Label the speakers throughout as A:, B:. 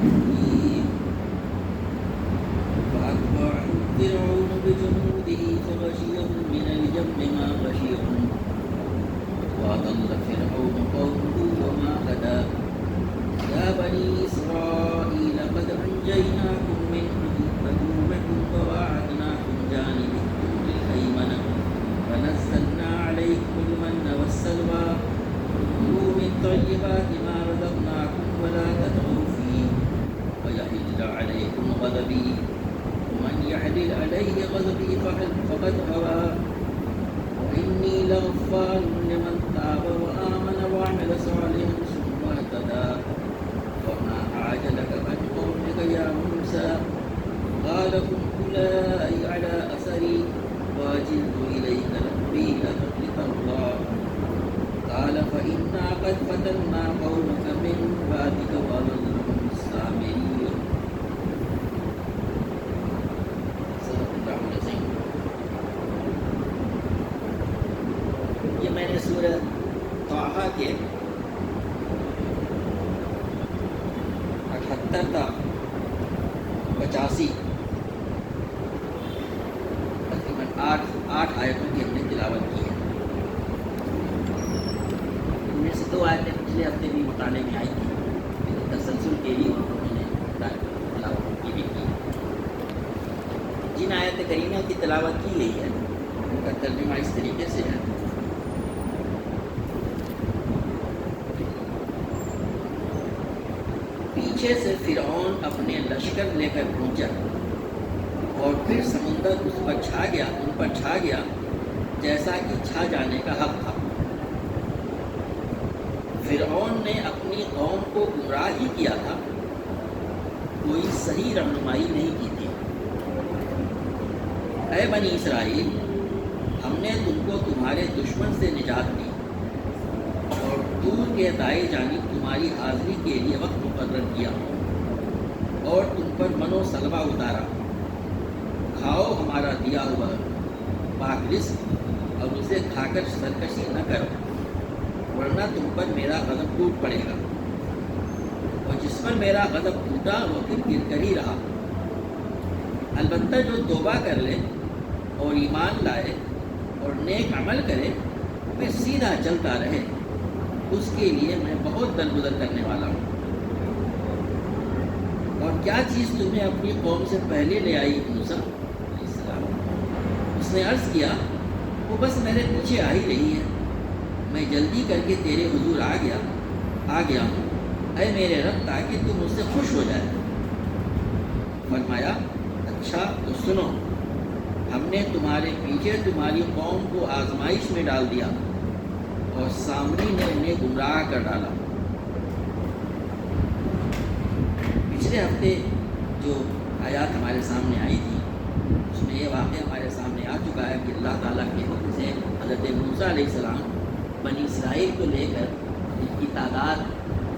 A: الرجيم فأتبعهم فرعون بجنوده فغشيهم من اليم ما غشيهم وأضل فرعون قومه وما هدى يا بني إسرائيل قد أنجيناكم من عدوكم وواعدناكم جانب الطور الأيمن ونزلنا عليكم المن والسلوى كلوا من طيبات ما رزقناكم ولا تطغوا فيه ويحل عليكم غضبي ومن يحلل عليه غضبي فقد هوى وإني لغفار لمن تاب وآمن وعمل صالحا ثم اهتدى وما أعجلك عن قومك يا موسى قال هم أولئك على أثري وأجلت إليك ربي لتغفر الله قال فإنا قد فتنا قومك من بعدك وأضلهم السامرين صدق الله العظيم. یہ میں نے سورہ طٰہٰ کے 78 تا 85 تقریباً 8 آیتوں کی ہم نے تلاوت کی ہے. ان میں سے 2 آیتیں پچھلے ہفتے بھی مطالعے میں آئی تھیں، تسلسل کے لیے انہوں نے تلاوت کی بھی کی. جن آیت کریمہ کی تلاوت کی گئی ہے ان کا ترجمہ اس طریقے سے ہے: پیچھے سے فرعون اپنے لشکر لے کر پہنچا اور پھر سمندر ان پر چھا گیا جیسا کہ چھا جانے کا حق تھا. فرعون نے اپنی قوم کو گمراہ ہی کیا تھا، کوئی صحیح رہنمائی نہیں کی تھی. اے بنی اسرائیل، ہم نے تم کو تمہارے دشمن سے نجات دی اور دور کے دائیں جانب تمہاری حاضری کے لیے وقت مقرر کیا اور تم پر من و سلوہ اتارا. کھاؤ ہمارا دیا ہوا پاک رزق اور اسے کھا کر سرکشی نہ کرو، ورنہ تم پر میرا غضب ٹوٹ پڑے گا. اور جس پر میرا غضب ٹوٹا وہ پھر گر کر ہی رہا. البتہ جو توبہ کر لے اور ایمان لائے اور نیک عمل کرے پھر سیدھا چلتا رہے، اس کے لیے میں بہت درگزر کرنے والا ہوں. اور کیا چیز تمہیں اپنی قوم سے پہلے لے آئی موسیٰ علیہ السلام؟ اس نے عرض کیا وہ بس میرے پیچھے آ ہی رہی ہے، میں جلدی کر کے تیرے حضور آ گیا ہوں اے میرے رب تاکہ تم مجھ سے خوش ہو جائے. فرمایا اچھا تو سنو، ہم نے تمہارے پیچھے تمہاری قوم کو آزمائش میں ڈال دیا اور سامری نے انہیں گمراہ کر ڈالا. پچھلے ہفتے جو آیات ہمارے سامنے آئی تھی اس میں یہ واقعہ ہمارے سامنے آ چکا ہے کہ اللہ تعالیٰ کے حکم سے حضرت موسیٰ علیہ السلام بنی اسرائیل کو لے کر ان کی تعداد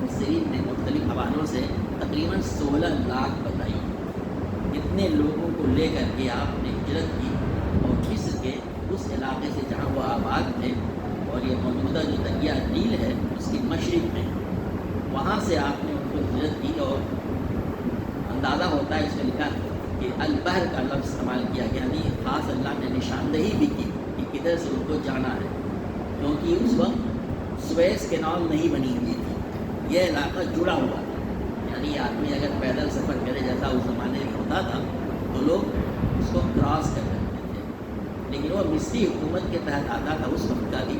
A: مفسرین نے مختلف حوالوں سے تقریباً 16 لاکھ بتائی. اتنے لوگوں کو لے کر کے آپ نے ہجرت کی اور مصر کے اس علاقے سے جہاں وہ آباد تھے اور یہ موجودہ جو دریا نیل ہے اس کی مشرق میں، وہاں سے آپ نے ان کو ہجرت کی. اور اندازہ ہوتا ہے اس میں لکھا کہ البحر کا لفظ استعمال کیا گیا، یعنی خاص اللہ نے نشاندہی بھی کی کہ کدھر سے ان کو جانا ہے، کیونکہ اس وقت سویس کینال نہیں بنی ہوئی تھی، یہ علاقہ جڑا ہوا تھا. یعنی آدمی اگر پیدل سفر کرے جیسا اس زمانے میں ہوتا تھا تو لوگ اس کو کراس کر سکتے تھے، لیکن وہ مصری حکومت کے تحت آتا تھا اس وقت کا بھی،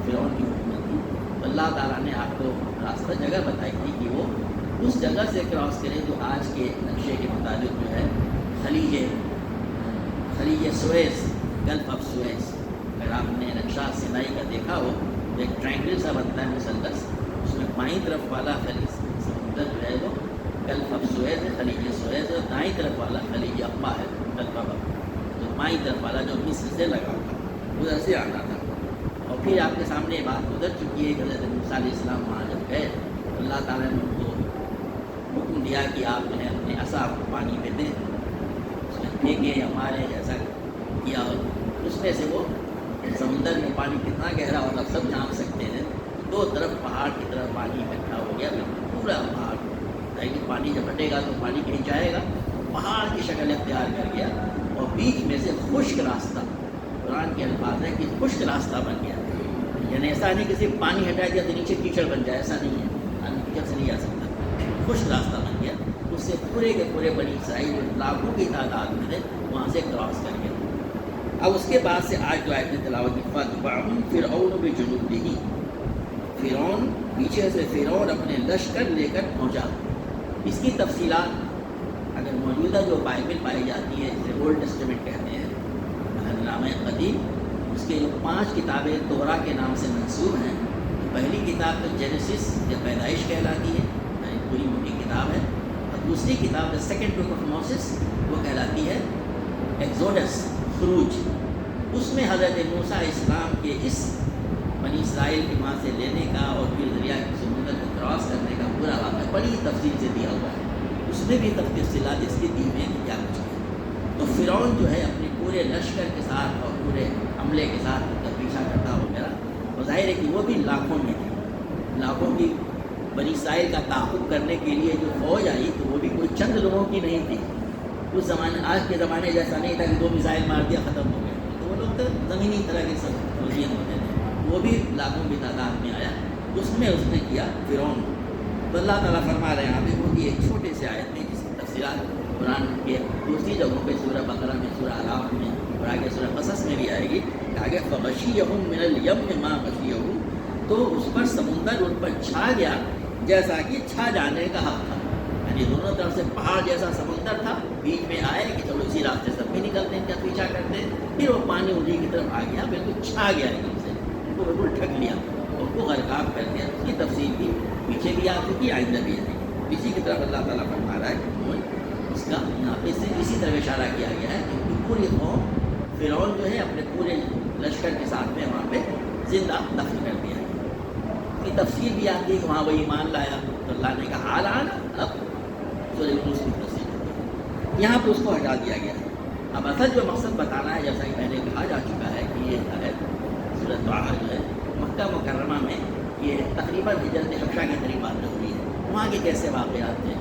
A: فرعون کی حکومت تھی. تو اللہ تعالیٰ نے آپ کو راستہ جگہ بتائی تھی کہ وہ اس جگہ سے کراس کرے جو آج کے نقشے کے مطابق جو ہے خلیج سویس، گلف آف سویس. اگر آپ نے نقشہ سینائی کا دیکھا ہو تو ایک ٹرائنگل سا بنتا ہے مثلث، اس میں بائیں طرف والا خلیج سمندر جو ہے وہ گلف آف سویس ہے، خلیج سویس ہے، اور دائیں طرف والا خلیج اقبا ہے، گلف آف اقبا. تو بائیں طرف والا جو مصر سے لگا ہوا ادھر سے آنا تھا. اور پھر آپ کے سامنے یہ بات گزر چکی ہے کہ حضرت موسیٰ علیہ السلام وہاں جب گئے اللہ تعالیٰ نے ان کو حکم دیا کہ آپ جو ہے اپنے عصا کو پانی میں دیں، اس میں پھینکے یا مارے جیسا کیا، اور اس میں سے وہ سمندر میں پانی کتنا گہرا ہوتا سب جان سکتے ہیں. 2 طرف پہاڑ کی طرف پانی اکٹھا ہو گیا، پورا پہاڑ کہ پانی جب ہٹے گا تو پانی کہیں جائے گا، پہاڑ کی شکل اختیار کر گیا اور بیچ میں سے خشک راستہ، قرآن کے الفاظ ہے کہ خشک راستہ بن گیا. یعنی ایسا نہیں کہ صرف پانی ہٹا دیا تو نیچے کیچڑ بن جائے، ایسا نہیں ہے، پانی کیچڑ سے نہیں جا سکتا. خشک راستہ بن گیا، اس سے پورے کے پورے بنی اسرائیل لاکھوں کی تعداد میں تھے وہاں سے کراس کر گیا. اب اس کے بعد سے آج جو آیت نے تلاوت کی فَاتْبَعَهُمْ فِرْعَوْنُ بِجُنُودِهِ، فرعون پیچھے سے فرعون اپنے لشکر لے کر پہنچا. اس کی تفصیلات اگر موجودہ جو بائبل پائی جاتی ہے جسے اولڈ ٹیسٹمنٹ کہتے ہیں، نامہ قدیم، اس کے جو 5 کتابیں توراہ کے نام سے منسوب ہیں. پہلی کتاب تو جینیسس یا پیدائش کہلاتی ہے، پوری موٹی کتاب ہے. اور دوسری کتاب دا سیکنڈ بک آف موسیس وہ کہلاتی ہے ایکزوڈس، خروج. اس میں حضرت موسیٰ علیہ السلام کے اس بنی اسرائیل کے وہاں سے لینے کا اور پھر دریا کے سمندر کو کراس کرنے کا پورا واقعہ بڑی تفصیل سے دیا ہوا ہے. اس میں بھی تفصیلات اس کی دی ہیں کہ کیا کچھ ہے. تو فرعون جو ہے اپنے پورے لشکر کے ساتھ اور پورے عملے کے ساتھ جب پیچھا کرتا وغیرہ، اور ظاہر ہے کہ وہ بھی لاکھوں میں تھے. لاکھوں کی بنی اسرائیل کا تعاقب کرنے کے لیے جو فوج آئی تو وہ بھی کوئی چند لوگوں کی نہیں تھی. اس زمانے، آج کے زمانے جیسا نہیں تھا کہ 2 میزائل مار دیا ختم ہو گیا. تو وہ لوگ تو زمینی طرح کے سب فوجین ہوتے تھے. وہ بھی لاکھوں کی تعداد میں آیا. اس میں اس نے کیا فرعون. تو اللہ تعالیٰ فرما رہے ہیں یہاں پہ وہ ایک چھوٹے سے آیت میں جس کی تفصیلات قرآن کے دوسری جگہوں پہ سورہ بقرہ میں، سورہ اعراف میں اور آگے سورہ قصص میں بھی آئے گی کہ آگے فغشیہم من الیم ما غشیہم، تو اس پر سمندر ان پر چھا گیا جیسا کہ چھا جانے کا حق تھا. یعنی دونوں طرف سے پہاڑ جیسا سمندر تھا، بیچ میں آئے کہ چلو اسی راستے سے بھی نکلتے ہیں، کیا پیچھا کرتے ہیں. پھر وہ پانی انہیں کی طرف آ گیا، بالکل چھا گیا ایک دم سے، ان کو بالکل ڈھک لیا، ان کو غرقاب کر دیا. اس کی تفصیل بھی پیچھے بھی آ چکی، آئندہ بھی آئے گی. اسی کی طرف اللہ تعالیٰ فرما رہا ہے کہ اس کا یہاں پہ اسی طرح اشارہ کیا گیا ہے کہ پوری قوم فرعون جو ہے اپنے پورے لشکر کے ساتھ میں وہاں پہ زندہ دفن کر دیا. کی تفصیل بھی آتی ہے کہ وہاں وہ ایمان لایا تو اللہ نے کہا حال آنا. اب سورہ یونس کی تفصیل یہاں پہ اس کو ہٹا دیا گیا. اب اصل جو مقصد بتانا ہے، جیسا کہ پہلے کہا جا چکا ہے کہ یہ سورۃ طٰہٰ جو ہے مکہ مکرمہ میں یہ تقریباً ہجرت حبشہ کے قریب واقع ہوئی ہے. وہاں کے کیسے واقعات تھے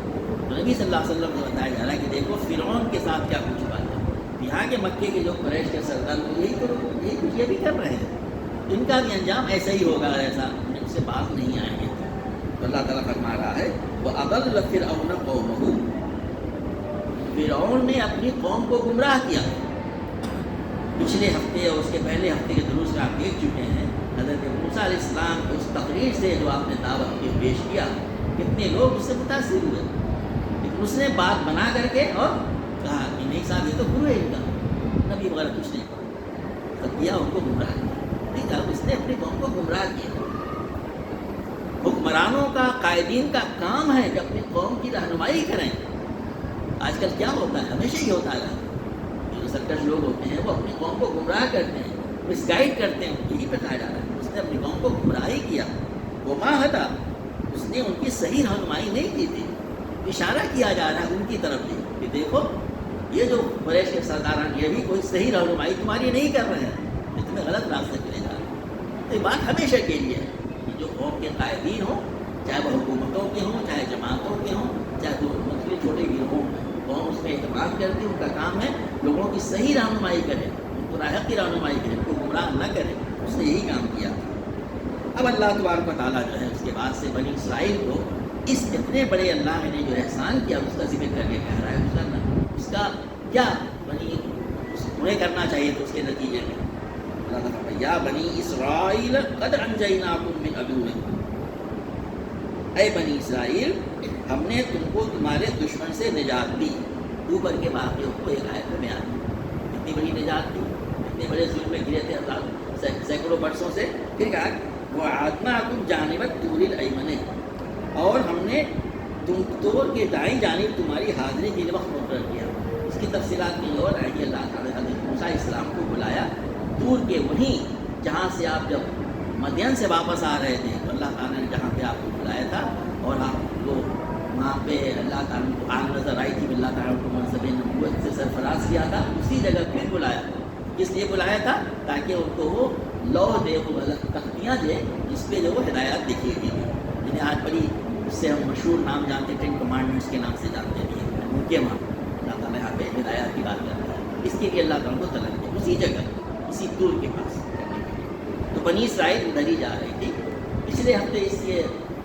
A: تو نبی صلی اللہ علیہ وسلم سے بتایا جا رہا ہے کہ دیکھو فرعون کے ساتھ کیا کچھ ہوا تھا. یہاں کے مکے کے جو قریش کے سردار یہی کچھ یہ بھی کر رہے ہیں، ان کا بھی انجام ایسا ہی ہوگا، ایسا ان سے بات نہیں آئیں گے. تو اللہ تعالیٰ فرما رہا ہے وَأَضَلَّ فِرْعَوْنَ قَوْمَهُ، فرعون نے اپنی قوم کو گمراہ کیا. پچھلے ہفتے اور اس کے پہلے ہفتے کے دروس میں آپ دیکھ چکے ہیں حضرت موسیٰ علیہ السلام کی اس تقریر سے جو آپ نے دعوت کی پیش کیا، کتنے لوگ اس سے متاثر ہوئے. لیکن اس نے بات بنا کر کے اور کہا کہ نہیں صاحب یہ تو گرو ہے ان کا، نبی وغیرہ کچھ نہیں تب کیا، ان کو گمراہ کیا. نہیں کہا اس نے اپنی قوم کو گمراہ کیا. حکمرانوں کا، قائدین کا کام ہے کہ اپنی قوم کی رہنمائی کریں. آج کل کیا ہوتا ہے، ہمیشہ ہی ہوتا ہے، جو سرکش لوگ ہوتے ہیں وہ اپنی قوم کو گمراہ کرتے ہیں، مس گائڈ کرتے ہیں. یہی بتایا جا رہا ہے اس نے اپنی قوم کو گمراہی کیا. وہ ماں ہدا، اس نے ان کی صحیح رہنمائی نہیں کی تھی. اشارہ کیا جا رہا ہے ان کی طرف بھی کہ دیکھو یہ جو قریش کے سرداران یہ بھی کوئی صحیح رہنمائی تمہاری نہیں کر رہے ہیں، یہ تمہیں غلط راستے پہ لے جا رہے ہیں. تو یہ بات ہمیشہ کے لیے ہے کہ جو قوم کے قائدین ہوں، چاہے وہ حکومتوں کے ہوں، چاہے جماعتوں کے ہوں، چاہے وہ مختلف چھوٹے گروہوں میں، قوم اس میں اعتماد کرتی ہے. ان کا کام ہے لوگوں کی صحیح رہنمائی کرے، ان کو راہ کی رہنمائی کرے، ان کو گمراہ نہ کرے. اس نے یہی کام کیا. اب اللہ تبارک و تعالیٰ جو ہے اس کے بعد سے بنی اسرائیل کو اس اتنے بڑے اللہ نے جو احسان کیا اس کا ذکر کر کے کہہ رہا ہے اس کا کیا انہیں کرنا چاہیے. تو اس کے نتیجے میں اللہ تعالیٰ یا بنی اسرائیل قد انجیناکم من عدوکم، اے بنی اسرائیل ہم نے تم کو تمہارے دشمن سے نجات دی. اوپر کے واقعوں کو ایک آیت میں بیان کیا، اتنی بڑی نجات دی، اتنے بڑے ظلم میں گرے تھے اللہ سینکڑوں برسوں سے. پھر کہا وَأَعْدْنَاكُمْ جَانِبَ الطُّورِ الْأَيْمَنِ، اور ہم نے تم طور کے دائیں جانب تمہاری حاضری کے لیے وقت مقرر کیا. اس کی تفصیلات میں اور ہے کہ اللہ تعالیٰ نے حضرت موسیٰ علیہ السلام کو بلایا دور کے وہیں جہاں سے آپ جب مدین سے واپس آ رہے تھے، تو اللہ تعالیٰ نے جہاں پہ آپ کو بلایا تھا اور آپ کو وہاں پہ اللہ تعالیٰ کو آگ نظر آئی تھی، اللہ تعالیٰ کو منصب نبوت سے سرفراز کیا تھا. اسی جگہ پھر بلایا. کس لیے بلایا تھا؟ تاکہ ان کو وہ لوح دے، وہ تختیاں دے جس پہ جو وہ ہدایات لکھی ہوئی تھی، جنہیں آج بڑی اس سے ہم مشہور نام جانتے ہیں 10 کمانڈمنٹس کے نام سے جانتے ہیں، ان کے وہاں اللہ تعالیٰ یہاں پہ ہدایات کی بات کرتا ہے، اس کے لیے اللہ تعالیٰ کو طلب کیا اسی جگہ اسی طور کے پاس کرنے کے لیے۔ تو بنی اسرائیل ادھر ہی جا رہی تھی۔ پچھلے ہفتے اس یہ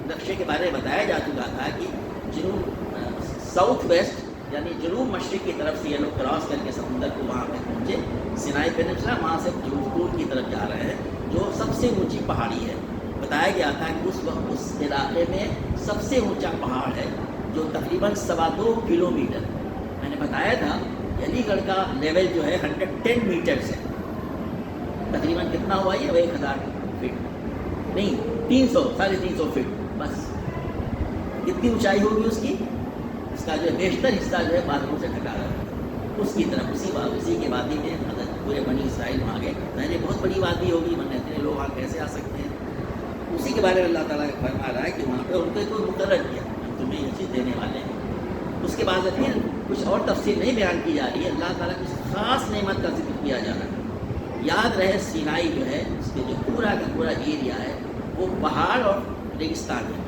A: نقشے کے بارے میں بتایا جا چکا تھا کہ جنوب ساؤتھ ویسٹ یعنی جنوب مشرق کی طرف سے یہ لوگ کراس کر کے سمندر کو وہاں پہ پہنچے، سینائی پیننسولا، وہاں سے جنوب پور کی طرف جا رہے ہیں جو سب سے اونچی پہاڑی ہے۔ بتایا گیا تھا کہ اس وقت اس علاقے میں سب سے اونچا پہاڑ ہے جو تقریباً 2.25 کلومیٹر، میں نے بتایا تھا علی گڑھ کا لیول جو ہے 110 میٹرز ہے، تقریباً کتنا ہوا یہ 1000 فٹ نہیں 300 فٹ، بس کتنی اونچائی ہوگی اس کی، اس کا جو بیشتر حصہ جو ہے بادلوں سے ڈھکا رہا ہے اس کی طرف، اسی کے وادی میں حضرت پورے بنی اسرائیل وہاں گئے۔ پہلے بہت بڑی وادی ہوگی، ورنہ اتنے لوگ وہاں کیسے آ سکتے ہیں؟ اسی کے بارے میں اللہ تعالیٰ کا فرما رہا ہے کہ وہاں پہ ان کو کوئی مقرر کیا، ہم تمہیں یہ چیز دینے والے ہیں۔ اس کے بعد پھر کچھ اور تفصیل نہیں بیان کی جا رہی ہے، اللہ تعالیٰ کی خاص نعمت کا ذکر کیا جا رہا ہے۔ یاد رہے سینائی جو ہے اس کے جو پورا کا پورا ایریا ہے وہ پہاڑ اور ریگستان ہے،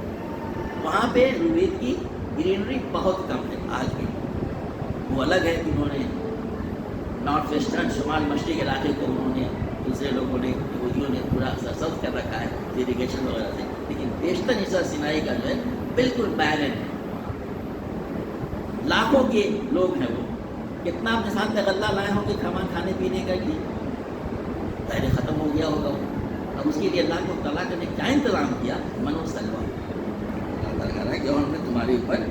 A: وہاں پہ رویت کی گرینری بہت کم ہے آج بھی۔ وہ الگ ہے کہ انہوں نے نارتھ ویسٹرن شمال مشرق علاقے کو انہوں نے دوسرے لوگوں نے یہودیوں نے پورا سرسبز کر رکھا ہے اریگیشن وغیرہ سے، لیکن بیشتر حصہ سینائی کا جو ہے بالکل بیرن ہے، لاکھوں کے لوگ ہیں وہ، کتنا اپنے ساتھ غلہ لائے ہوں گے کھانے پینے کا لیے، پہلے ختم ہو گیا ہوگا وہ، اب اس کے لیے اللہ کو تعالیٰ نے کیا انتظام کیا، من و سلوہ، اللہ تعالیٰ کہہ رہا ہے کہ ہم نے تمہارے اوپر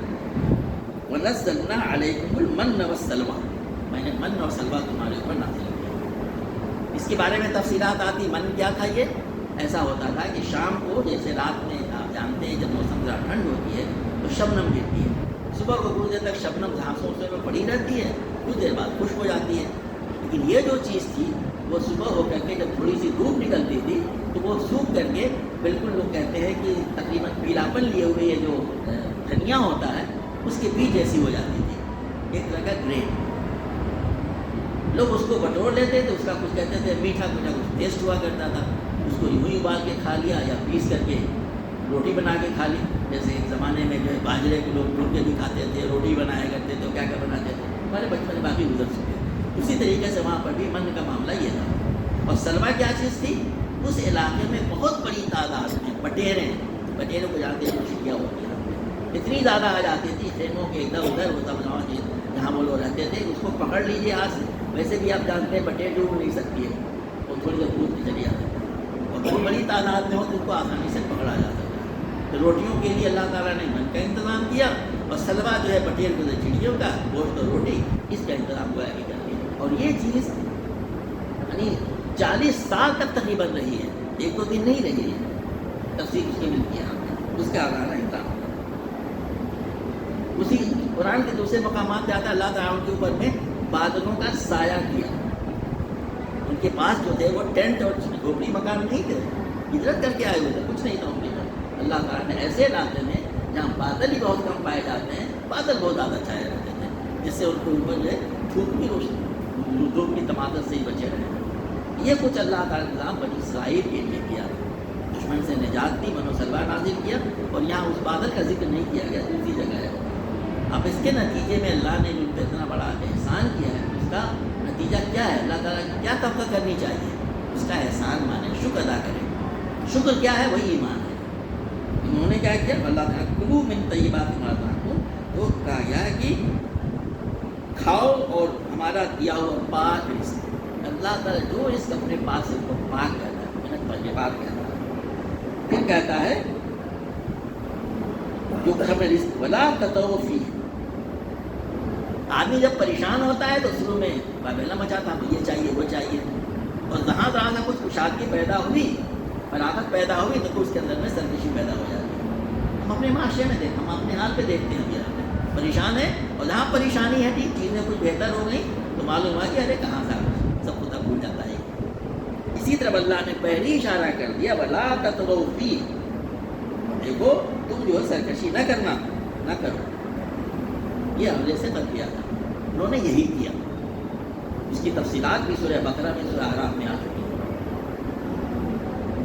A: وَنَزَّلْنَا عَلَيْكُمُ الْمَنَّ وَالسَّلْوَىٰ، میں نے من اور سلوہ تمہارے اوپر نازل کیا۔ اس کے بارے میں تفصیلات آتی، من کیا تھا یہ؟ ایسا ہوتا تھا کہ شام کو جیسے رات میں آپ جانتے ہیں جب موسم ذرا ٹھنڈ ہوتی ہے تو شبنم گرتی ہے، صبح کو کچھ دیر تک شبنم گھاسوں سے میں پڑی رہتی ہے، کچھ دیر بعد خشک ہو جاتی ہے، لیکن یہ جو چیز تھی وہ صبح ہو کر کے جب تھوڑی سی دھوپ نکلتی تھی تو وہ سوکھ کر کے بالکل لوگ کہتے ہیں کہ تقریباً پیلاپن لیے ہوئے یہ جو دھنیا ہوتا ہے اس کے بیج جیسی ہو جاتی تھی، ایک طرح کا گرین، لوگ اس کو بٹور لیتے تھے، اس کا کچھ کہتے تھے میٹھا کچھ ٹیسٹ ہوا کرتا تھا، اس کو یوں ہی ابال کے کھا لیا یا پیس کر کے روٹی بنا کے کھا لی، جیسے ایک زمانے میں جو ہے باجرے کے لوگ ٹوٹ کے بھی کھاتے تھے، روٹی بنایا کرتے تھے، کیا کیا بناتے تھے، ہمارے بچپن میں باقی گزر چکے۔ اسی طریقے سے وہاں پر بھی من کا معاملہ یہ تھا۔ اور سلوہ کیا چیز تھی؟ اس علاقے میں بہت بڑی تعداد میں بٹیروں کو جانتے ہیں مچھلیاں ہوتی ہیں، اتنی زیادہ آ جاتی تھی خیموں کے ادھر ادھر ہوتا بناؤ جہاں وہ لوگ رہتے تھے، اس کو پکڑ لیجیے ہاتھ سے، ویسے بھی آپ جانتے ہیں بٹیر ڈوب نہیں سکتی ہے، وہ تھوڑی دیر کود کے چلی جاتی ہے، اور بہت بڑی تعداد میں ہو تو اس کو آسانی سے پکڑا جا سکتا ہے۔ تو روٹیوں کے لیے اللہ تعالیٰ نے من کا انتظام کیا، اور سلوہ جو ہے بٹیر کو چڑیوں کا گوشت اور روٹی اس کا انتظام ہوا ہے کر دیا، اور یہ چیز یعنی 40 سال تک تقریباً رہی ہے، 1-2 دن نہیں رہی ہے، تفصیل اس کی ملتی ہے ہمیں، اس کا آدھار انتظام۔ اسی قرآن کے دوسرے مقامات پہ آتا ہے اللہ تعالیٰ ان کے اوپر میں بادلوں کا سایہ کیا، ان کے پاس جو تھے وہ ٹینٹ اور جھوپڑی مکان نہیں تھے، ہجرت کر کے آئے ہوئے تھے، کچھ نہیں تھا ان کے پاس، اللہ تعالیٰ نے ایسے علاقے میں جہاں بادل ہی بہت کم پائے جاتے ہیں، بادل بہت زیادہ چھائے رہتے تھے، جس سے ان کے اوپر جو ہے دھوپ کی روشنی، دھوپ کی تماثر سے ہی بچے رہے۔ یہ کچھ اللہ تعالیٰ نے نظام بنی اسرائیل کے لیے کیا، دشمن سے نجات دی، من و سلوہ نازل کیا، اور یہاں اس بادل کا ذکر نہیں کیا گیا، دوسری جگہ ہے۔ اب اس کے نتیجے میں اللہ نے ان پہ اتنا بڑا احسان کیا ہے، اس کا نتیجہ کیا ہے؟ اللہ تعالیٰ کی کیا توقع کرنی چاہیے؟ اس کا احسان مانیں، شکر ادا کریں۔ شکر کیا ہے؟ وہی ایمان ہے۔ انہوں نے کیا کیا؟ اللہ تعالیٰ کلوا من طیبات ما رزقناکم، تو کہا گیا ہے کہ کھاؤ اور ہمارا دیا ہوا پاک رزق، اللہ تعالیٰ جو رزق اپنے پاس سے کو پاک کہتا ہے، محنت طیبات کہتا ہے، پھر کہتا ہے جو ہمیں رزق ولا تطغوا فیہ۔ آدمی جب پریشان ہوتا ہے تو شروع میں بابیلا مچاتا ہے، یہ چاہیے وہ چاہیے، اور جہاں جہاں سے کچھ کشادگی پیدا ہوئی، فراغت پیدا ہوئی، تو اس کے اندر میں سرکشی پیدا ہو جاتی ہے۔ ہم اپنے معاشرے میں دیکھیں، ہم اپنے حال پہ دیکھتے ہیں، پریشان ہے، اور جہاں پریشانی ہے ٹھیک چیزیں کچھ بہتر ہو گئی تو معلوم ہوا کہ ارے کہاں سے سب کچھ بھول جاتا ہے۔ اسی طرح اللہ نے پہلی اشارہ کر دیا ولا تطغوا فیہ، دیکھو تم جو ہے سرکشی نہ کرنا، نہ کرو۔ یہ حملے سے بچ گیا تھا، انہوں نے یہی کیا۔ اس کی تفصیلات بھی سورہ بقرہ میں، سورہ اعراف میں آ چکی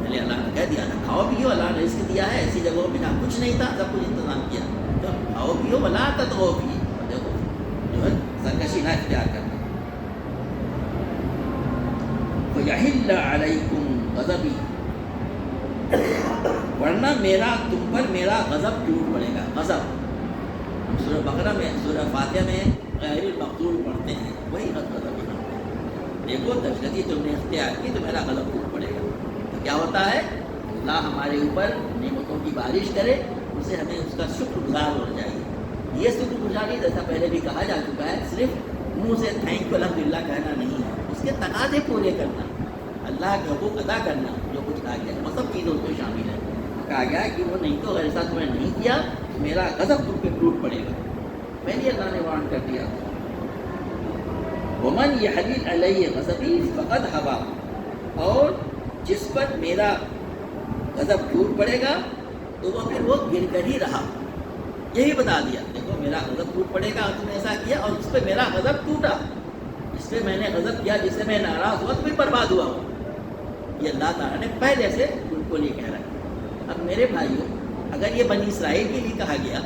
A: ہیں۔ پہلے اللہ نے کہہ دیا تھا کھاؤ پیو، اللہ نے رزق دیا ہے، ایسی جگہوں پہ جہاں کچھ نہیں تھا سب کچھ انتظام کیا، تو کھاؤ پیو ولا تطغوا فیہ، دیکھو جو ہے سرکشی نہ اختیار کرنا. وَيَحِلَّ عَلَيْكُمْ غَضَبِي، ورنہ میرا تم پر میرا غضب ٹوٹ پڑے گا. غضب ہم سورہ بقرہ میں، سورہ فاتحہ میں غیر المغضوب پڑھتے ہیں، وہی غضب ہے. دیکھو دشگتی تم نے اختیار کی تو میرا غضب ٹوٹ پڑے گا. تو کیا ہوتا ہے، اللہ ہمارے اوپر نعمتوں کی بارش کرے، اسے ہمیں اس کا شکر گزار ہونا چاہیے. یہ شکر گزاری جیسا پہلے بھی کہا جا چکا ہے صرف منہ سے تھینک یو الحمدللہ کہنا نہیں ہے، اس کے تقاضے پورے کرنا، اللہ کے حقوق ادا کرنا. جو کچھ کہا گیا وہ سب چیزوں کو شامل ہے. کہا گیا ہے کہ وہ نہیں تو اگر ایسا تم نے نہیں کیا تو میرا غضب تم پہ ٹوٹ پڑے گا. پہلے اللہ نے وارن کر دیا. وَمَنْ يَحْلِلْ عَلَيَّ غَضَبِي فَقَدْ هَوَىٰ، اور جس پر میرا غضب ٹوٹ پڑے گا تو وہ پھر وہ گر کر ہی رہا. یہی بتا دیا دیکھو میرا غضب ٹوٹ پڑے گا اور تم نے ایسا کیا، اور جس پہ میرا غضب ٹوٹا، جس پہ میں نے غضب کیا، جس سے میں ناراض ہوا تو پھر برباد ہوا ہوں. یہ اللہ تعالیٰ نے پہلے سے بالکل یہ کہہ رہا ہے. اب میرے بھائیوں، اگر یہ بنی اسرائیل کے لیے کہا گیا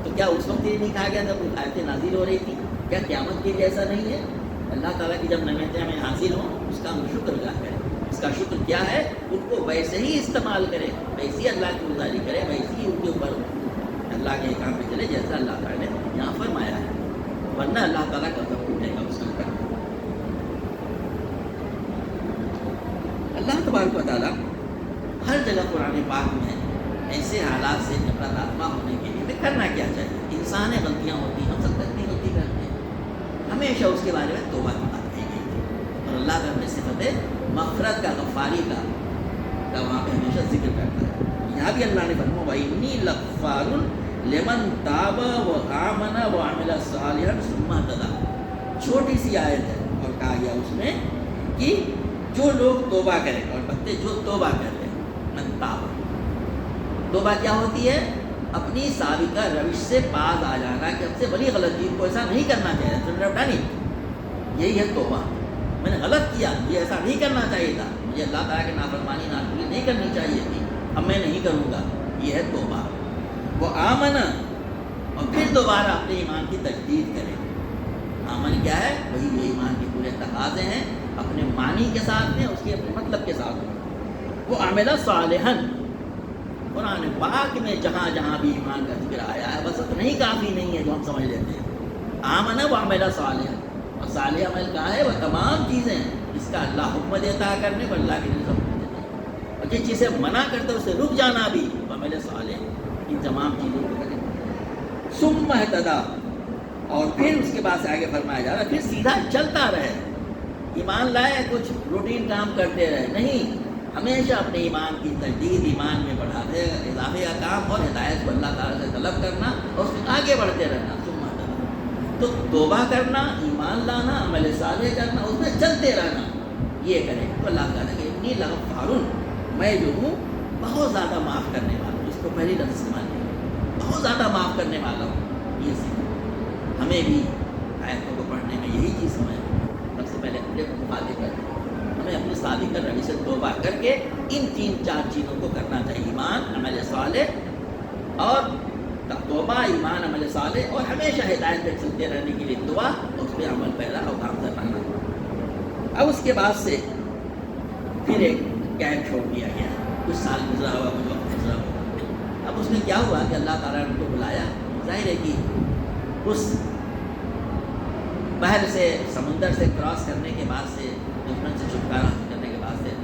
A: تو کیا اس وقت یہ نہیں کہا گیا جب آیتیں نازل ہو رہی تھی؟ کیا قیامت کے لیے ایسا نہیں ہے؟ اللہ تعالیٰ کی جب نعمتیں ہمیں حاصل ہوں اس کا ہم شکر ادا کریں. اس کا شکر کیا ہے؟ ان کو ویسے ہی استعمال کریں، ویسے ہی اللہ کی گزاری کریں، ویسے ہی ان کے اوپر اللہ کے کام پہ چلے جیسا اللہ تعالیٰ نے یہاں فرمایا ہے. ورنہ اللہ تعالیٰ کا سب ٹوٹے گا اس کے اوپر. اللہ تبارک و تعالیٰ ہر جگہ قرآن پاک میں ایسے حالات سے نفرت آتما ہونے کے لیے کرنا کیا چاہیے. انسان غلطیاں ہوتی ہیں، ہم سب غلطی کرتے ہیں، ہمیشہ اس کے بارے میں توبہ کی بات کہی گئی تھی. اور اللہ کا ہمیں صفت ہے مغفرت کا، غفاری کا وہاں پہ ہمیشہ ذکر کرتا ہے. یہاں بھی اللہ نے فرمایا وَإِنِّي لَغَفَّارٌ لِمَن تَابَ وَآمَنَ وَعَمِلَ صَالِحًا ثُمَّ اهْتَدَىٰ. چھوٹی سی آیت ہے اور کہا گیا اس میں کہ جو لوگ توبہ کریں، اور بندے جو توبہ کرتے ہیں، من تاب، توبہ کیا ہوتی ہے؟ اپنی سابقہ روش سے باز آ جانا کہ ہم سے بڑی غلطی کو ایسا نہیں کرنا چاہیے، تم نے اٹھانی، یہی ہے توبہ. میں نے غلط کیا، یہ ایسا نہیں کرنا چاہیے تھا، مجھے اللہ تعالیٰ کی نافرمانی نافرمانی نہیں کرنی چاہیے تھی، اب میں نہیں کروں گا، یہ ہے توبہ. وہ آمن، اور پھر دوبارہ اپنے ایمان کی تجدید کرے. آمن کیا ہے؟ وہی جو ایمان کے پورے تقاضے ہیں اپنے معنی کے ساتھ میں، اس کے اپنے مطلب کے ساتھ میں. وہ عمل صالحا، قرآن پاک میں جہاں جہاں بھی ایمان کا ذکر آیا ہے بس اتنا ہی کافی نہیں ہے جو ہم سمجھ لیتے ہیں. آمن و عمل صالحا، اور صالح عمل کہا ہے وہ تمام چیزیں جس کا اللہ حکم دیتا ہے کرنے پر اللہ کے نظر حکم دیتا ہے، اور جس چیز سے منع کرتا ہے اسے رک جانا بھی عمل صالح. ان تمام چیزوں کو کریں. ثم اهتدى، اور پھر اس کے بعد سے آگے فرمایا جا رہا ہے پھر سیدھا چلتا رہے. ایمان لائے کچھ روٹین کام کرتے رہے نہیں، ہمیشہ اپنے ایمان کی تجدید، ایمان میں بڑھانے اضافے کا کام اور ہدایت کو اللہ تعالیٰ سے طلب کرنا اور اس میں آگے بڑھتے رہنا. ثم اهتدى، تو توبہ کرنا، ایمان لانا، عمل صالح کرنا، اس میں چلتے رہنا، یہ کریں تو اللہ تعالیٰ کہ انی لغفار، میں جو ہوں بہت زیادہ معاف کرنے والا ہوں. اس کو پہلی لفظ استعمال کیا، بہت زیادہ معاف کرنے والا ہوں. یہ سیکھ ہمیں بھی آیتوں کو پڑھنے میں یہی چیز سمجھ سب سے پہلے اپنے کو مخاطب کرتے ہیں. ہمیں اپنی سابقہ روش سے توبہ کر کے ان 3-4 چیزوں کو کرنا چاہیے: ایمان، عمل صالح، اور توبہ، ایمان، عمل صالح، اور ہمیشہ ہدایت پہ چلتے رہنے کے لیے دعا، اور اس پہ عمل پیرا اور کام کرنا. اب اس کے بعد سے پھر ایک گیپ چھوڑ دیا گیا، کچھ سال گزرا ہوا، کچھ وقت گزرا ہوا. اب اس میں کیا ہوا کہ اللہ تعالیٰ نے ان کو بلایا. ظاہر ہے کہ اس بحر سے، سمندر سے کراس کرنے کے بعد سے، دشمن سے چھٹکارا کرنے کے بعد سے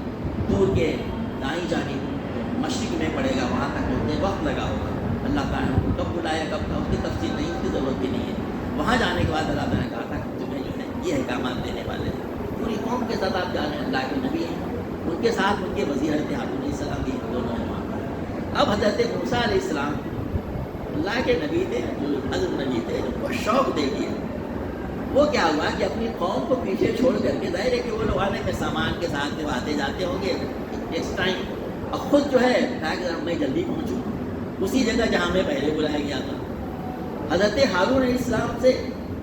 A: دور کے دائیں جانب مشرق میں پڑے گا، وہاں تک پہنچنے وقت لگا ہوگا. اللہ تعالیٰ نے کب بلایا، کب تھا، اس کی تفصیل نہیں، اس کی ضرورت بھی نہیں ہے. وہاں جانے کے بعد اللہ تعالیٰ نے کہا تھا کہ تمہیں جو ہے یہ احکامات دینے والے ہیں. پوری قوم کے ساتھ آپ جا رہے ہیں، اللہ کے نبی ہیں، ان کے ساتھ ان کے وزیر ہارون علیہ السلام بھی دونوں ہیں وہاں پر. اب حضرت موسیٰ علیہ السلام اللہ کے نبی تھے، جو عظم نبی تھے، ان کو شوق دے دیا. وہ کیا ہوا کہ اپنی قوم کو پیچھے چھوڑ کر کے، ظاہر ہے کہ وہ لوگ آنے میں سامان کے ساتھ میں آتے جاتے ہوں گے نیکسٹ ٹائم، اور خود جو ہے کہا کہ میں جلدی پہنچوں اسی جگہ جہاں میں پہلے بلایا گیا تھا. حضرت ہارون علیہ السلام سے،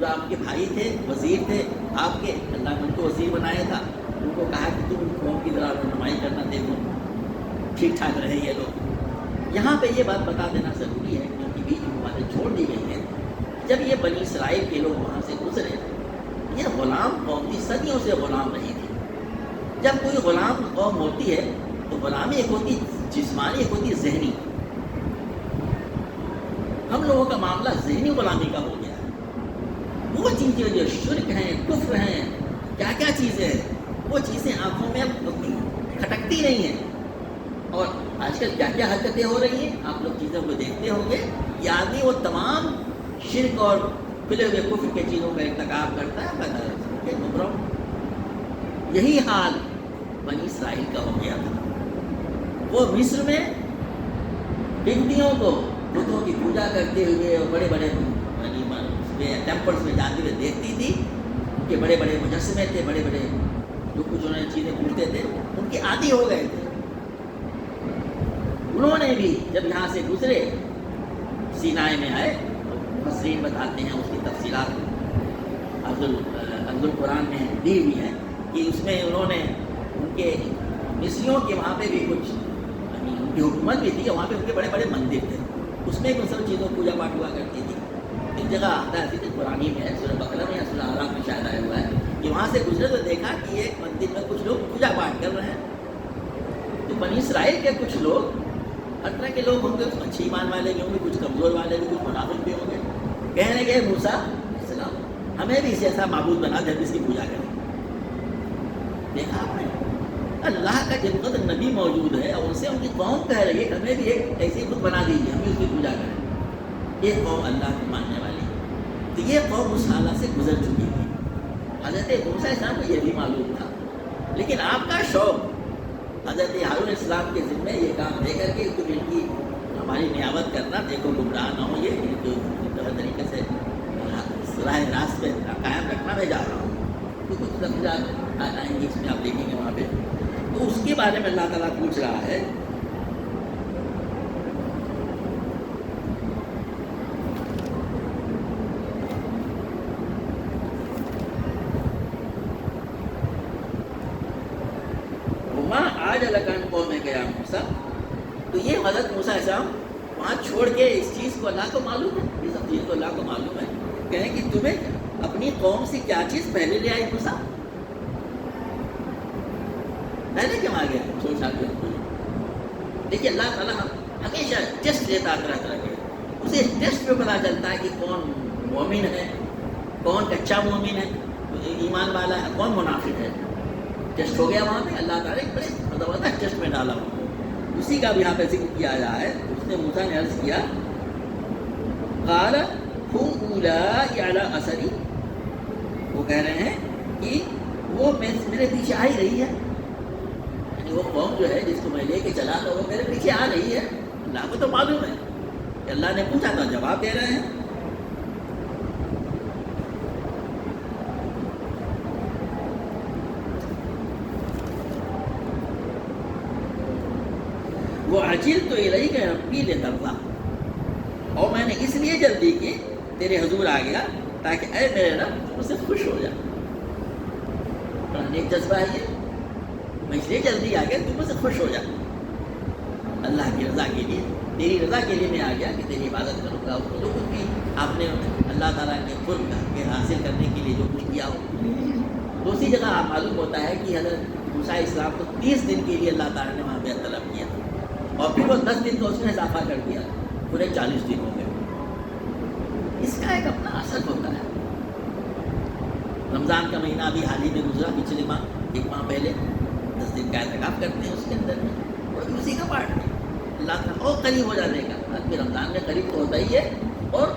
A: جو آپ کے بھائی تھے، وزیر تھے آپ کے، اللہ نے ان کو وزیر بنایا تھا. ان کو کہا کہ تم قوم کی طرح رہنمائی کرنا، دیکھو ٹھیک ٹھاک رہے یہ لوگ. یہاں پہ یہ بات بتا دینا ضروری ہے کیونکہ بیچ میں باتیں چھوڑ دی گئی ہیں. جب یہ بنی اسرائیل کے لوگ وہاں سے گزرے, یہ غلام قوم تھی, صدیوں سے غلام رہی تھی. جب کوئی غلام قوم ہوتی ہے تو غلامی ایک ہوتی جسمانی, ایک ہوتی ذہنی. ہم لوگوں کا معاملہ ذہنی غلامی کا ہو گیا ہے. وہ چیزیں جو شرک ہیں, کفر ہیں, کیا کیا چیزیں ہیں, وہ چیزیں آنکھوں میں کھٹکتی نہیں ہیں. اور آج کل کیا کیا حرکتیں ہو رہی ہیں, آپ لوگ چیزوں کو دیکھتے ہوں گے. یہ آدمی وہ تمام شرک اور کھلے ہوئے کفر کے چیزوں کا ارتکاب کرتا ہے. یہی حال بنی اسرائیل کا ہو گیا تھا. وہ مصر میں بگڑیوں کو, بتوں کی پوجا کرتے ہوئے اور بڑے بڑے ٹیمپلس میں جاتے ہوئے دیکھتی تھی. ان کے بڑے بڑے مجسمے تھے, بڑے بڑے جو کچھ انہوں نے چیزیں پوجتے تھے, ان کے عادی ہو گئے تھے. انہوں نے بھی جب یہاں سے گزرے سینائے میں آئے, مفسرین بتاتے ہیں اس کی تفصیلات عبد القرآن میں دی ہوئی ہیں کہ اس میں انہوں نے ان کے مصریوں کے وہاں پہ بھی کچھ ان کی حکومت بھی تھی, وہاں پہ ان کے بڑے بڑے مندر تھے, اس میں بھی سب چیزوں پوجا پاٹ ہوا کرتی تھی. ایک جگہ آتا ہے حدیث قرآنی میں ہے, سورہ بقرہ میں یا سورہ اعراف میں شاید آیا ہوا ہے کہ وہاں سے گزرے تو دیکھا کہ ایک مندر میں کچھ لوگ پوجا پاٹ کر رہے ہیں. تو بنی اسرائیل کے کچھ لوگ, ہر طرح کے لوگ ہوں گے, اچھی ایمان والے بھی ہوں گے, کچھ کمزور والے بھی, کچھ منافق بھی ہوں گے, کہنے گئے موسیٰ السلام ہمیں بھی اسے ایسا معبود بنا دے جس کی پوجا کریں. دیکھا آپ نے اللہ کا جب قدر نبی موجود ہے اور ان سے ان کی قوم کہہ رہی ہے کہ ہمیں بھی ایک ایسی بت بنا دیجیے, ہم بھی اس کی پوجا کریں. یہ قوم اللہ کو ماننے والی, تو یہ قوم اس حالت سے گزر چکی تھی. حضرت موسیٰ السلام کو یہ بھی معلوم تھا, لیکن آپ کا شوق حضرت ہارون السلام کے ذمہ یہ کام دے کر کے تم ان کی ہماری نیابت کرنا, دیکھو گمراہ نہ ہو, یہ جو طریقے سے راہ راست پہ قائم رکھنا میں جا رہا ہوں. تو کچھ تفصیلات آئیں گی اس میں, آپ دیکھیں گے وہاں پہ. تو اس کے بارے میں اللہ تعالیٰ پوچھ رہا ہے. وہاں آج الکان قوم میں گیا موسیٰ, تو یہ حضرت موسیٰ السلام وہاں چھوڑ کے اس چیز کو اللہ کو معلوم ہے, یہ سب چیز کو اللہ کو معلوم ہے. کہیں کہ تمہیں اپنی قوم سے کیا چیز پہلے لے آئی موسیٰ, پہلے کیوں آ گیا چھوڑ چھاڑ کے. دیکھیے اللہ تعالیٰ ہمیشہ ٹیسٹ لیتا طرح طرح کے, اسے ٹیسٹ پہ پتہ چلتا ہے کہ کون مومن ہے, کون کچا مومن ہے, ایمان والا ہے, کون منافق ہے. ٹیسٹ ہو گیا وہاں پہ, اللہ تعالیٰ ایک بڑے زبردست ٹیسٹ میں ڈالا ہوا. اسی کا بھی یہاں پہ ذکر کیا جا ہے. اس نے موسیٰ نے عرض کیا قال هم اولائی علی اثری, وہ کہہ رہے ہیں کہ وہ میرے پیچھے آ ہی رہی ہے, یعنی وہ قوم جو ہے جس کو میں لے کے چلا تو وہ میرے پیچھے آ رہی ہے. اللہ کو تو معلوم ہے کہ اللہ نے پوچھا تو جواب دے رہے ہیں. وہ عجل تو الہی کہ ربی لترضی, اور میں نے اس لیے جلدی کی تیرے حضور آ گیا تاکہ اے میرے رب تم سے خوش ہو جائے. ایک جذبہ ہے یہ, میں اس لیے جلدی آ گیا تم سے خوش ہو جائے. اللہ کی رضا کے لیے, تیری رضا کے لیے میں آ گیا کہ تیری عبادت کروں گا. جو کچھ بھی آپ نے اللہ تعالیٰ کے قرب کے حاصل کرنے کے لیے جو کچھ کیا ہو, تو اسی جگہ آپ معلوم ہوتا ہے کہ حضرت موسیٰ اسلام کو 30 دن کے لیے اللہ تعالیٰ نے وہاں پہ طلب کیا, اور پھر وہ 10 دن کو اس نے اضافہ کر دیا, پورے 40 دن ہو گئے. اس کا ایک اپنا اثر ہوتا ہے. رمضان کا مہینہ ابھی حال ہی میں گزرا, پچھلے ماہ, ایک ماہ پہلے 10 دن کا اعتکاف کرتے ہیں اس کے اندر میں, اور اسی کا پارٹ ہے اللہ کا اور قریب ہو جانے کا. آدمی رمضان میں قریب تو ہوتا ہی ہے, اور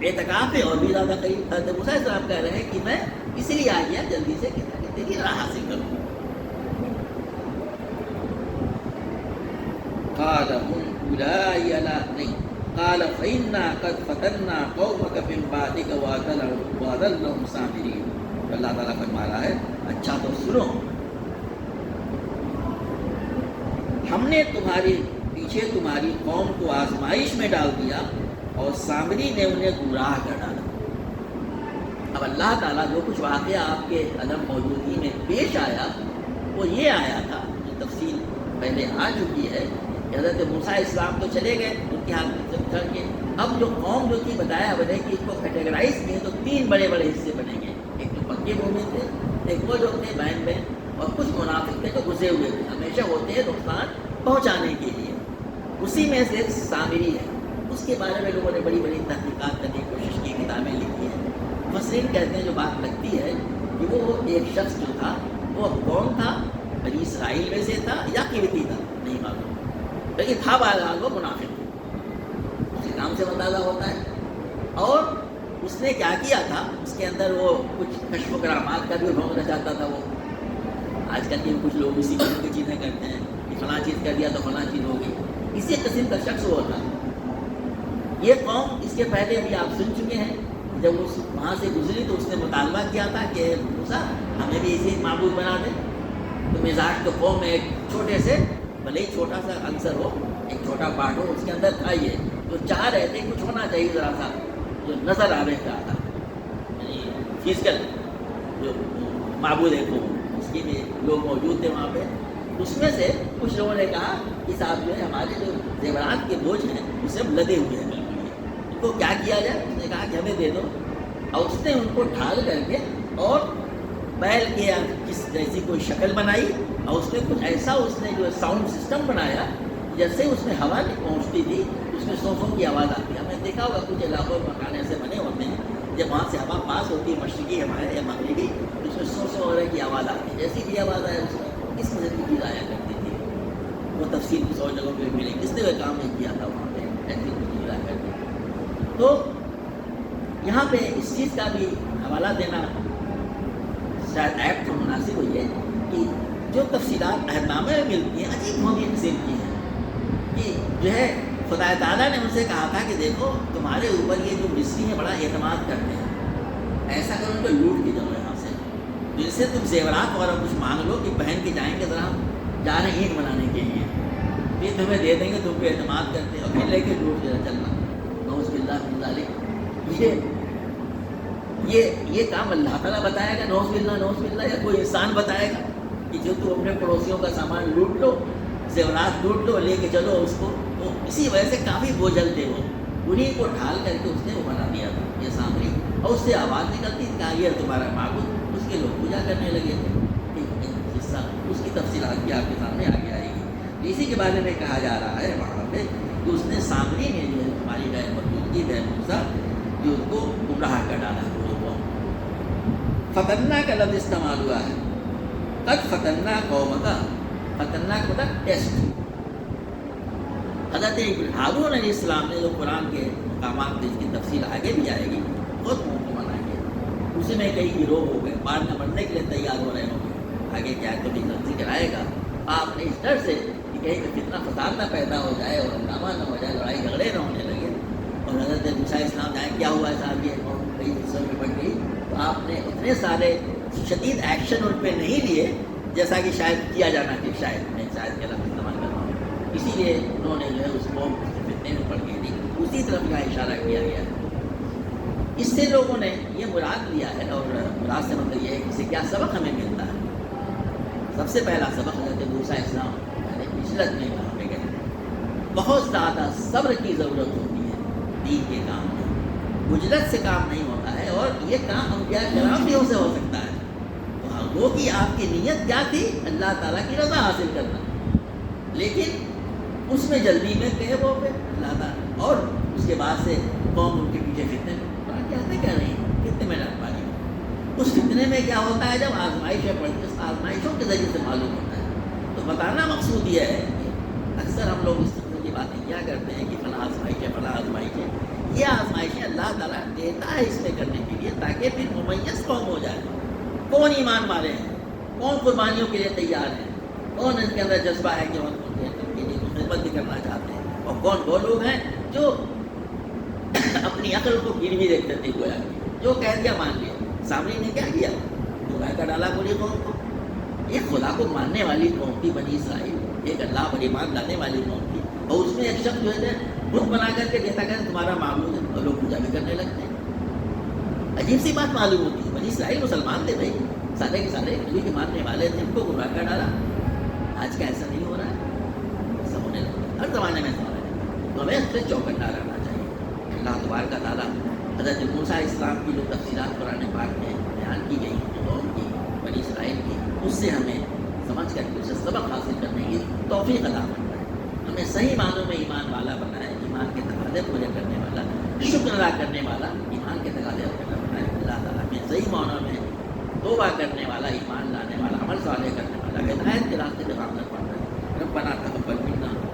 A: اعتکاف میں اور بھی زیادہ قریب. حضرت موسیٰ صاحب کہہ رہے ہیں کہ میں اسی لیے آ گیا جلدی سے کہ تیری راہ حاصل کروں. قال هم اولائی علی نہیں قال فإنا قد فتنا قومك من بعدك وأضلهم سامرين. اللہ تعالیٰ فرما رہا ہے اچھا تو سنو, ہم نے تمہارے پیچھے تمہاری قوم کو آزمائش میں ڈال دیا اور سامری نے انہیں گمراہ کر ڈالا. اب اللہ تعالیٰ جو کچھ واقعہ آپ کے عدم موجودگی میں پیش آیا وہ یہ آیا تھا, جو تفصیل پہلے آ چکی ہے. حضرت موسیٰ اسلام تو چلے گئے ان کے ہاتھ میں سے اتر کے. اب جو قوم جو تھی بتایا بنے کہ اس کو کیٹیگرائز کیے تو 3 بڑے بڑے حصے بنیں گے. ایک تو پکے مومن تھے, ایک وہ جو تھے بہن بہن, اور کچھ منافق تھے جو گھسے ہوئے تھے, ہمیشہ ہوتے ہیں نقصان پہنچانے کے لیے. اسی میں سے ایک سامری ہے, اس کے بارے میں لوگوں نے بڑی بڑی تحقیقات کرنے کی کوشش کی, کتابیں لکھی ہیں. مفسرین کہتے ہیں جو بات لگتی ہے کہ وہ ایک شخص جو تھا وہ کون تھا, بنی اسرائیل میں سے تھا یا قبطی تھا, نہیں معلوم, لیکن تھا بہرحال وہ منافق تھا, اس کے کام سے اندازہ ہوتا ہے. اور اس نے کیا کیا تھا, اس کے اندر وہ کچھ کشف و کرامات کا بھی ڈھونگنا چاہتا تھا. وہ آج کل کے کچھ لوگ اسی قسم کی چیزیں کرتے ہیں کہ فلاں چیز کر دیا تو فلاں چیز ہوگی. اسی قسم کا شخص وہ تھا. یہ قوم اس کے پہلے ابھی آپ سن چکے ہیں, جب اس وہاں سے گزری تو اس نے مطالبہ کیا تھا کہ موسیٰ ہمیں بھی اسی معبود بنا دے. تو مزاج تو قوم میں ایک چھوٹے سے, بھلے ہی چھوٹا سا عنصر ہو, ایک چھوٹا پارٹ ہو, اس کے اندر تھا یہ تو چاہ رہے تھے کچھ ہونا چاہیے ذرا سا جو نظر آنے کا تھا, یعنی فزیکل جو معبود ہے وہ, اس کے بھی لوگ موجود تھے وہاں پہ. اس میں سے کچھ لوگوں نے کہا کہ صاحب جو ہے ہمارے جو زیورات کے بوجھ ہیں اسے ہم لدے ہوئے ہیں, ان کو کیا کیا جائے. اس نے کہا کہ ہمیں دے دو. اور اس نے ان کو ڈھال کر کے اور بیل کے کس جیسی کوئی شکل بنائی, اور اس میں کچھ ایسا اس نے جو ساؤنڈ سسٹم بنایا جیسے اس میں ہوا نہیں پہنچتی تھی, اس میں سونفوں کی آواز آتی ہے. ہم نے دیکھا ہوگا کچھ علاقوں میں مکان ایسے بنے ہوتے ہیں جب وہاں سے ہوا پاس ہوتی ہے, مشرقی ہمارے یا مغربی, اس میں سو وغیرہ کی آواز آتی ہے. جیسی بھی آواز آئے اس میں کس قسم کی چیز آیا کرتی تھی, وہ تفصیل کچھ اور جگہوں پہ ملے, کس نے وہ کام نہیں کیا تھا وہاں پہ, ایسی کچھ چیز آیا کرتی تھی. تو یہاں پہ اس چیز کا بھی حوالہ دینا شاید ایپ تو مناسب ہوئی ہے کہ جو تفصیلات عہد نامے میں ملتی ہیں عجیب ہوگی قسم کی ہیں, کہ جو ہے خدا تعالیٰ نے ان سے کہا تھا کہ دیکھو تمہارے اوپر یہ جو مصری ہیں بڑا اعتماد کرتے ہیں, ایسا کرو ان کو لوٹ کے جاؤ یہاں سے, جن سے تم زیورات وغیرہ کچھ مانگ لو کہ پہن کے جائیں گے ذرا ہم جا رہے ہیں عید منانے کے لیے, یہ تمہیں دے دیں گے, تم پہ اعتماد کرتے ہیں, اور پھر لے کے لوٹ کے چلنا. نعوذ باللہ من ذالک. یہ کام اللہ تعالیٰ بتائے گا, نعوذ باللہ, یا کوئی انسان بتائے گا کہ جو تم اپنے پڑوسیوں کا سامان لوٹ لو, زیورات لوٹ لو, لے کے چلو اس کو. تو اسی وجہ سے کافی بوجھل تھے وہ, انہیں کو ڈھال کر کے اس نے وہ بنا دیا تھا یہ سامری, اور اس سے آواز نکلتی تھی کہ یہ تمہارا معبود. اس کے لوگ پوجا کرنے لگے تھے. حصہ اس کی تفصیلات بھی آپ کے سامنے آگے آئے گی. اسی کے بارے میں کہا جا رہا ہے وہاں پہ کہ اس نے سامری میں جو ہے ہماری بہن موجودگی بہن موسیٰ جو اس کو گمراہ کر ڈالا. فتنہ کا لفظ استعمال ہوا ہے, قد فتنہ قوم کا, فتنہ کا مطلب ٹیسٹ. حضرت ہارون علیہ السلام نے جو قرآن کے مقامات اس کی تفصیل آگے بھی آئے گی, بہت منع کیا. اسی میں کئی گروہ ہو گئے, بعد میں بڑھنے کے لیے تیار ہو رہے ہوں گے, آگے کیا تو بھی ذکر آئے گا. آپ نے اس ڈر سے کہ کہیں فتنہ فساد نہ پیدا ہو جائے اور ہنگامہ نہ ہو جائے, لڑائی جھگڑے نہ ہونے لگے, اور حضرت موسیٰ اسلام جائیں کیا ہوا صاحب یہ قوم کئی حصوں میں بڑھ گئی, تو آپ نے اتنے سارے شدید ایکشن ان پہ نہیں لیے جیسا کہ شاید کیا جانا چاہیے. شاید میں شاید کے لفظ استعمال کر رہا ہوں, اسی لیے انہوں نے جو ہے اس قوم کو فتنے میں پڑ گئی تھی, اسی طرف کا اشارہ کیا گیا ہے. اس سے لوگوں نے یہ مراد لیا ہے, اور مراد سے مطلب یہ ہے کہ اسے کیا سبق ہمیں ملتا ہے. سب سے پہلا سبق حضرت موسیٰ اسلام یعنی ہجرت میں وہاں پہ گئے, بہت زیادہ صبر کی ضرورت ہوتی ہے دین کے کام میں. اجرت سے کام نہیں ہوتا ہے, اور یہ کام انبیاء کرام سے ہو سکتا ہے. تو وہ کہ آپ کی نیت کیا تھی, اللہ تعالیٰ کی رضا حاصل کرنا, لیکن اس میں جلدی میں کہے وہ پہ اللہ تعالیٰ, اور اس کے بعد سے قوم ان کے پیچھے فتنے میں کہتے کیا نہیں کتنے میں ڈر پانی. اس فتنے میں کیا ہوتا ہے جب آزمائشیں پڑتی, اس آزمائشوں کے ذریعے سے معلوم ہوتا ہے. تو بتانا مقصود یہ ہے کہ اکثر ہم لوگ اس طرح کی باتیں کیا کرتے ہیں کہ فلاں آزمائش ہے فلاں آزمائش ہے. یہ آزمائشیں اللہ تعالیٰ دیتا ہے اس میں کرنے کے لیے تاکہ پھر ممیز قوم ہو جائے. کون ایمان والے ہیں, کون قربانیوں کے لیے تیار ہیں, کون ان کے اندر جذبہ ہے کہ ان کے لیے خدمت بھی کرنا چاہتے ہیں, اور کون وہ لوگ ہیں جو اپنی عقل کو گروی رکھ دیتے گویا جو کہہ دیا مان لیا. سامری نے کیا کیا, گمراہ کا ڈالا پوری قوم کو. ایک خدا کو ماننے والی قوم تھی بنی اسرائیل, ایک اللہ پر ایمان لانے والی قوم تھی, اور اس میں ایک شخص جو ہے بت بنا کر کے دیتا کہ تمہارا معبود ہے, اور لوگ پوجا بھی کرنے لگتے ہیں. عجیب سی بات معلوم ہوتی ہے. بنی اسرائیل مسلمان تھے بھائی, سارے کے سارے نبی کے ماننے والے تھے, ان کو گمراہ کر ڈالا. آج کا ایسا نہیں ہو رہا ہے. ہر زمانے میں استعمال ہے، تو ہمیں اس سے چوکنا رہنا چاہیے۔ اللہ تبارک و تعالیٰ حضرت موسیٰ علیہ السلام کی جو تفصیلات قرآن پاک میں بیان کی گئی ہیں قوم کی، بنی اسرائیل کی، اس سے ہمیں سمجھ کر کے اسے سبق حاصل کرنے کی توفیق عطا فرمائے، ہمیں صحیح معنوں میں ایمان والا بنائے، ایمان کے تقاضے پورے کرنے والا، شکر ادا کرنے والا، ایمان کے تقاضے پورے بنائے۔ اللہ تعالیٰ ہمیں صحیح معنوں میں توبہ کرنے والا، ایمان لانے والا، عمل صالح کرنے والا، ہدایت کے راستے پہ گامزن فرمائے۔ ربنا تقبل منا